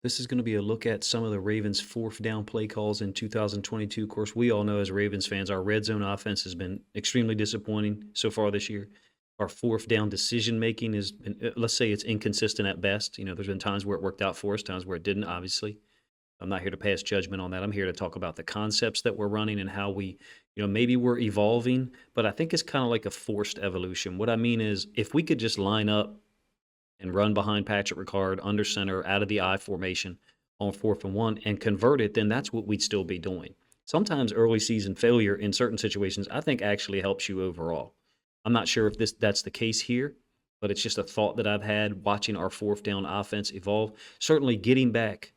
This is going to be a look at some of the Ravens' fourth down play calls in 2022. Of course, we all know as Ravens fans, our red zone offense has been extremely disappointing so far this year. Our fourth down decision making has been, let's say it's inconsistent at best. There's been times where it worked out for us, times where it didn't, obviously. I'm not here to pass judgment on that. I'm here to talk about the concepts that we're running and how we, maybe we're evolving, but I think it's kind of like a forced evolution. What I mean is, if we could just line up and run behind Patrick Ricard under center out of the I formation on 4th and 1 and convert it, then that's what we'd still be doing. Sometimes early season failure in certain situations, I think actually helps you overall. I'm not sure if that's the case here, but it's just a thought that I've had watching our fourth down offense evolve. Certainly getting back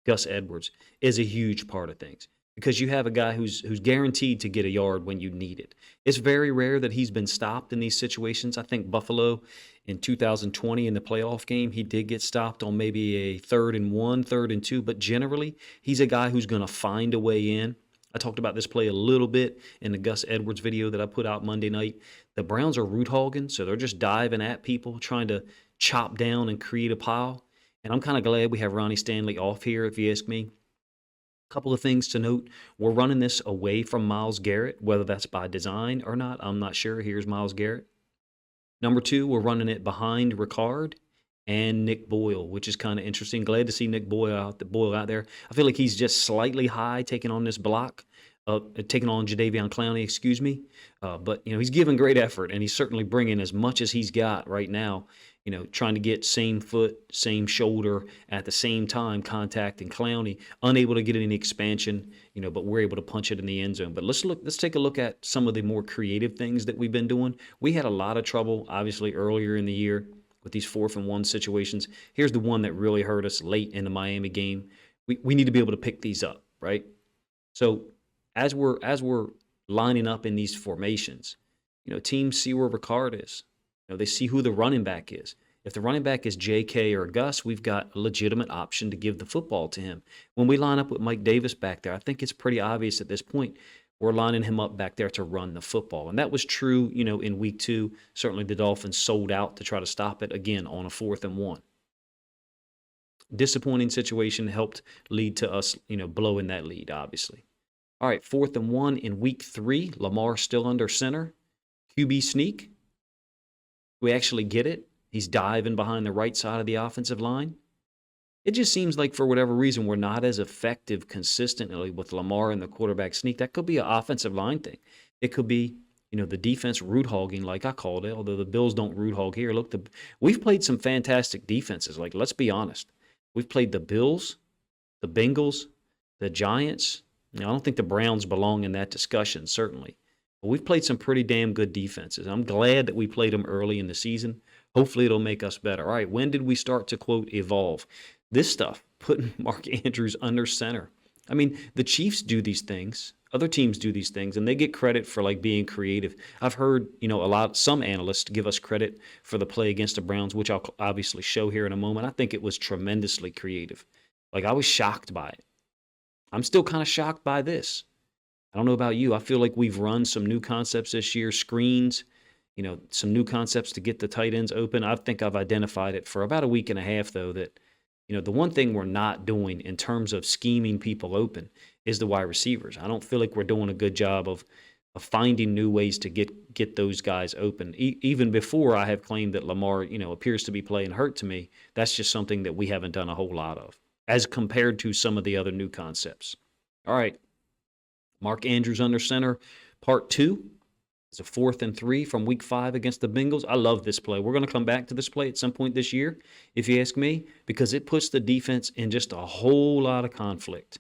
Gus Edwards is a huge part of things because you have a guy who's guaranteed to get a yard when you need it. It's very rare that he's been stopped in these situations. I think Buffalo in 2020 in the playoff game, he did get stopped on maybe a 3rd and 1, 3rd and 2, but generally he's a guy who's going to find a way in. I talked about this play a little bit in the Gus Edwards video that I put out Monday night. The Browns are root hogging, so they're just diving at people, trying to chop down and create a pile. And I'm kind of glad we have Ronnie Stanley off here, if you ask me. A couple of things to note. We're running this away from Myles Garrett, whether that's by design or not. I'm not sure. Here's Myles Garrett. Number 2, we're running it behind Ricard and Nick Boyle, which is kind of interesting. Glad to see Nick Boyle out there. I feel like he's just slightly high taking on this block, taking on Jadeveon Clowney, excuse me. But he's giving great effort, and he's certainly bringing as much as he's got right now. Trying to get same foot, same shoulder at the same time, contacting Clowney, unable to get any expansion, but we're able to punch it in the end zone. But let's take a look at some of the more creative things that we've been doing. We had a lot of trouble, obviously, earlier in the year with these 4th and 1 situations. Here's the one that really hurt us late in the Miami game. We need to be able to pick these up, right? So as we're lining up in these formations, teams see where Ricard is. They see who the running back is. If the running back is J.K. or Gus, we've got a legitimate option to give the football to him. When we line up with Mike Davis back there, I think it's pretty obvious at this point we're lining him up back there to run the football. And that was true, in week 2. Certainly the Dolphins sold out to try to stop it again on a 4th and 1. Disappointing situation helped lead to us, blowing that lead, obviously. All right, 4th and 1 in week 3. Lamar still under center. QB sneak. We actually get it. He's diving behind the right side of the offensive line. It just seems like for whatever reason we're not as effective consistently with Lamar and the quarterback sneak. That could be an offensive line thing. It could be, the defense root hogging like I called it, although the Bills don't root hog here. Look, we've played some fantastic defenses. Like, let's be honest. We've played the Bills, the Bengals, the Giants. I don't think the Browns belong in that discussion, certainly. But we've played some pretty damn good defenses. I'm glad that we played them early in the season. Hopefully it'll make us better. All right, when did we start to, quote, evolve? This stuff, putting Mark Andrews under center. I mean, the Chiefs do these things. Other teams do these things, and they get credit for, being creative. I've heard, some analysts give us credit for the play against the Browns, which I'll obviously show here in a moment. I think it was tremendously creative. I was shocked by it. I'm still kind of shocked by this. I don't know about you. I feel like we've run some new concepts this year, screens, some new concepts to get the tight ends open. I think I've identified it for about a week and a half, though, that, the one thing we're not doing in terms of scheming people open is the wide receivers. I don't feel like we're doing a good job of finding new ways to get those guys open. Even before I have claimed that Lamar, appears to be playing hurt to me, that's just something that we haven't done a whole lot of as compared to some of the other new concepts. All right. Mark Andrews under center, part 2. It's a 4th and 3 from week 5 against the Bengals. I love this play. We're going to come back to this play at some point this year, if you ask me, because it puts the defense in just a whole lot of conflict.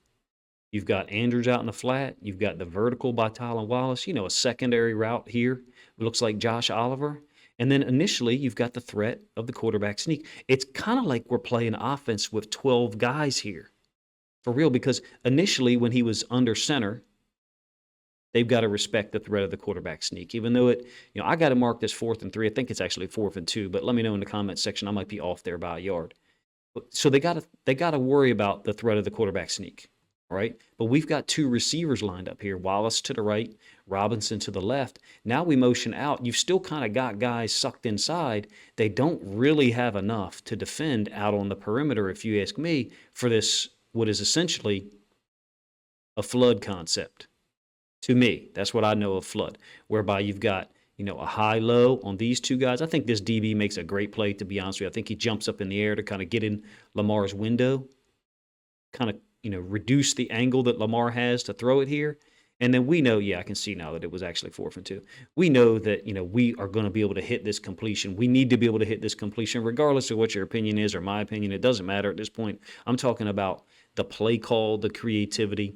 You've got Andrews out in the flat. You've got the vertical by Tylan Wallace. A secondary route here. It looks like Josh Oliver. And then initially, you've got the threat of the quarterback sneak. It's kind of like we're playing offense with 12 guys here. For real, because initially when he was under center, they've got to respect the threat of the quarterback sneak, even though I got it marked as 4th and 3. I think it's actually 4th and 2, but let me know in the comment section. I might be off there by a yard. So they got to worry about the threat of the quarterback sneak. right? But we've got two receivers lined up here, Wallace to the right, Robinson to the left. Now we motion out. You've still kind of got guys sucked inside. They don't really have enough to defend out on the perimeter, if you ask me, for this, what is essentially a flood concept. To me, that's what I know of flood, whereby you've got, a high-low on these two guys. I think this DB makes a great play, to be honest with you. I think he jumps up in the air to kind of get in Lamar's window, kind of, reduce the angle that Lamar has to throw it here. And then we know, I can see now that it was actually 4th and 2. We know that, we are going to be able to hit this completion. We need to be able to hit this completion, regardless of what your opinion is or my opinion. It doesn't matter at this point. I'm talking about the play call, the creativity,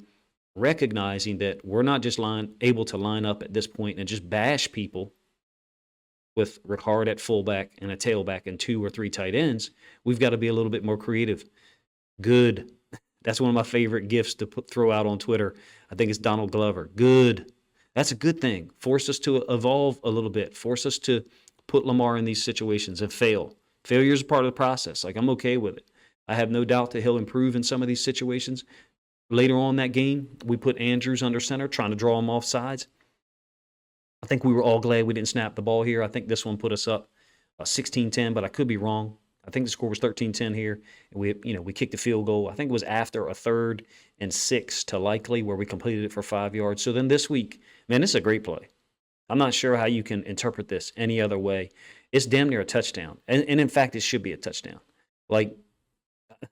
recognizing that we're not just able to line up at this point and just bash people with Ricard at fullback and a tailback and 2 or 3 tight ends. We've got to be a little bit more creative. Good. That's one of my favorite gifts to throw out on Twitter. I think it's Donald Glover. Good. That's a good thing. Force us to evolve a little bit. Force us to put Lamar in these situations and fail. Failure is a part of the process. Like, I'm okay with it. I have no doubt that he'll improve in some of these situations. Later on that game, we put Andrews under center, trying to draw him off sides. I think we were all glad we didn't snap the ball here. I think this one put us up 16-10, but I could be wrong. I think the score was 13-10 here. And we kicked the field goal. I think it was after a 3rd and 6 to Likely, where we completed it for 5 yards. So then this week, man, this is a great play. I'm not sure how you can interpret this any other way. It's damn near a touchdown. And in fact, it should be a touchdown. Like,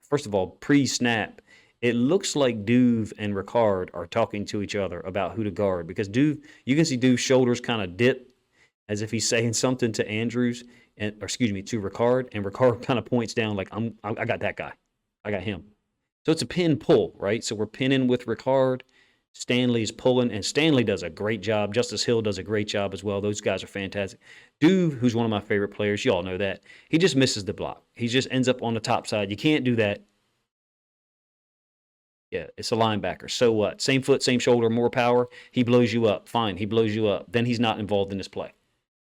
first of all, pre-snap, it looks like Duve and Ricard are talking to each other about who to guard, because you can see Duve's shoulders kind of dip as if he's saying something to Andrews, to Ricard, and Ricard kind of points down like, I got that guy. I got him. So it's a pin pull, right? So we're pinning with Ricard. Stanley's pulling, and Stanley does a great job. Justice Hill does a great job as well. Those guys are fantastic. Duve, who's one of my favorite players, you all know that, he just misses the block. He just ends up on the top side. You can't do that. Yeah, it's a linebacker. So what? Same foot, same shoulder, more power. He blows you up. Fine, he blows you up. Then he's not involved in this play.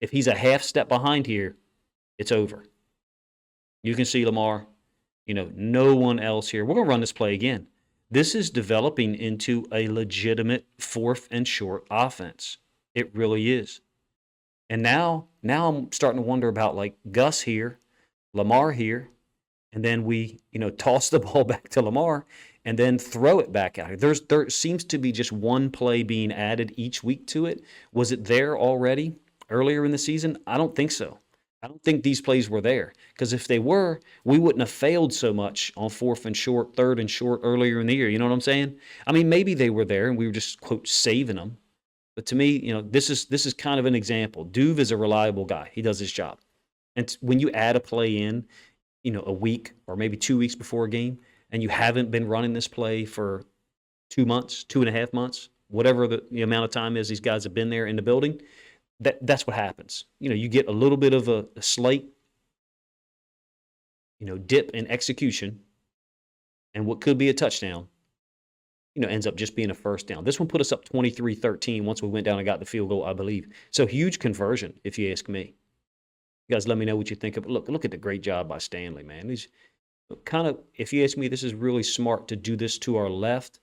If he's a half step behind here, it's over. You can see Lamar, no one else here. We're going to run this play again. This is developing into a legitimate 4th and short offense. It really is. And now I'm starting to wonder about, like, Gus here, Lamar here, and then we, toss the ball back to Lamar and then throw it back out. There seems to be just one play being added each week to it. Was it there already earlier in the season? I don't think so. I don't think these plays were there, because if they were, we wouldn't have failed so much on 4th and short, 3rd and short earlier in the year. You know what I'm saying? I mean, maybe they were there and we were just, quote, saving them. But to me, this is kind of an example. Duve is a reliable guy. He does his job. And when you add a play in, a week or maybe 2 weeks before a game, and you haven't been running this play for 2 months, 2.5 months, whatever the amount of time is these guys have been there in the building, that's what happens. You get a little bit of a slight, dip in execution, and what could be a touchdown, ends up just being a first down. This one put us up 23-13 once we went down and got the field goal, I believe. So huge conversion, if you ask me. You guys let me know what you think of it. Look at the great job by Stanley, man. He's kind of, if you ask me, this is really smart to do this to our left.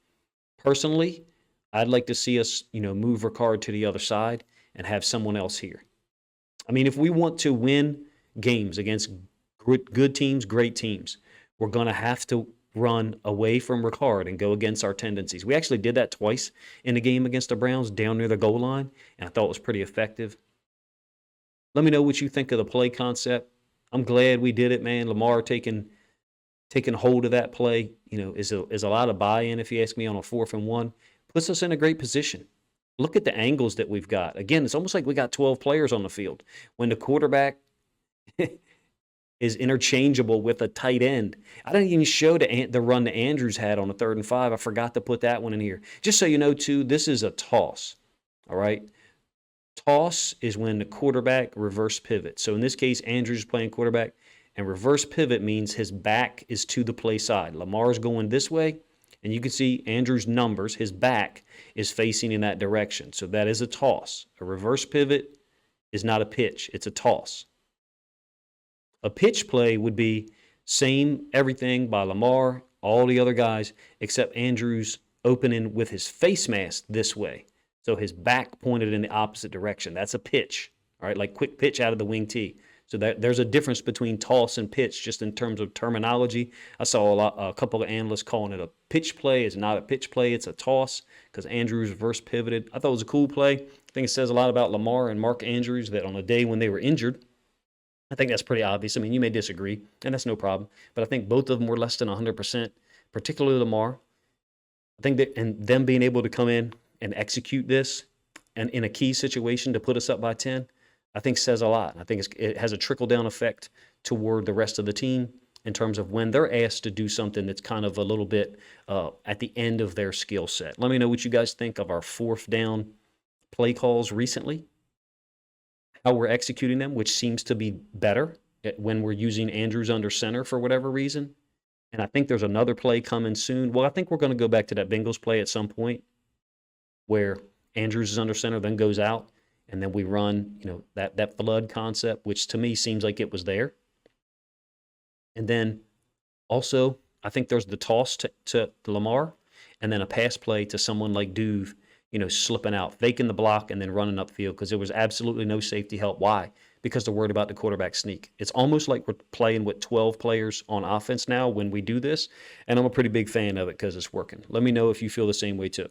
Personally, I'd like to see us, move Ricard to the other side and have someone else here. I mean, if we want to win games against good teams, great teams, we're going to have to run away from Ricard and go against our tendencies. We actually did that twice in the game against the Browns down near the goal line, and I thought it was pretty effective. Let me know what you think of the play concept. I'm glad we did it, man. Lamar taking hold of that play, is a lot of buy-in, if you ask me, on a 4th and 1. Puts us in a great position. Look at the angles that we've got. Again, it's almost like we got 12 players on the field. When the quarterback is interchangeable with a tight end. I didn't even show the run that Andrews had on the 3rd and 5. I forgot to put that one in here. Just so you know, too, this is a toss, all right? Toss is when the quarterback reverse pivot. So in this case, Andrews is playing quarterback, and reverse pivot means his back is to the play side. Lamar's going this way, and you can see Andrews' numbers. His back is facing in that direction. So that is a toss. A reverse pivot is not a pitch. It's a toss. A pitch play would be same everything by Lamar, all the other guys, except Andrews opening with his face mask this way. So his back pointed in the opposite direction. That's a pitch, all right, like quick pitch out of the wing tee. So there's a difference between toss and pitch just in terms of terminology. I saw a couple of analysts calling it a pitch play. It's not a pitch play. It's a toss because Andrews reverse pivoted. I thought it was a cool play. I think it says a lot about Lamar and Mark Andrews that on a day when they were injured, I think that's pretty obvious. I mean, you may disagree, and that's no problem. But I think both of them were less than 100%, particularly Lamar. I think that, and them being able to come in and execute this and in a key situation to put us up by 10, I think says a lot. I think it has a trickle-down effect toward the rest of the team in terms of when they're asked to do something that's kind of a little bit at the end of their skill set. Let me know what you guys think of our fourth down play calls recently, how we're executing them, which seems to be better when we're using Andrews under center for whatever reason. And I think there's another play coming soon. Well, I think we're going to go back to that Bengals play at some point where Andrews is under center, then goes out, and then we run, that flood concept, which to me seems like it was there. And then also, I think there's the toss to Lamar, and then a pass play to someone like Duve, slipping out, faking the block, and then running upfield because there was absolutely no safety help. Why? Because they're worried about the quarterback sneak. It's almost like we're playing with 12 players on offense now when we do this, and I'm a pretty big fan of it because it's working. Let me know if you feel the same way too.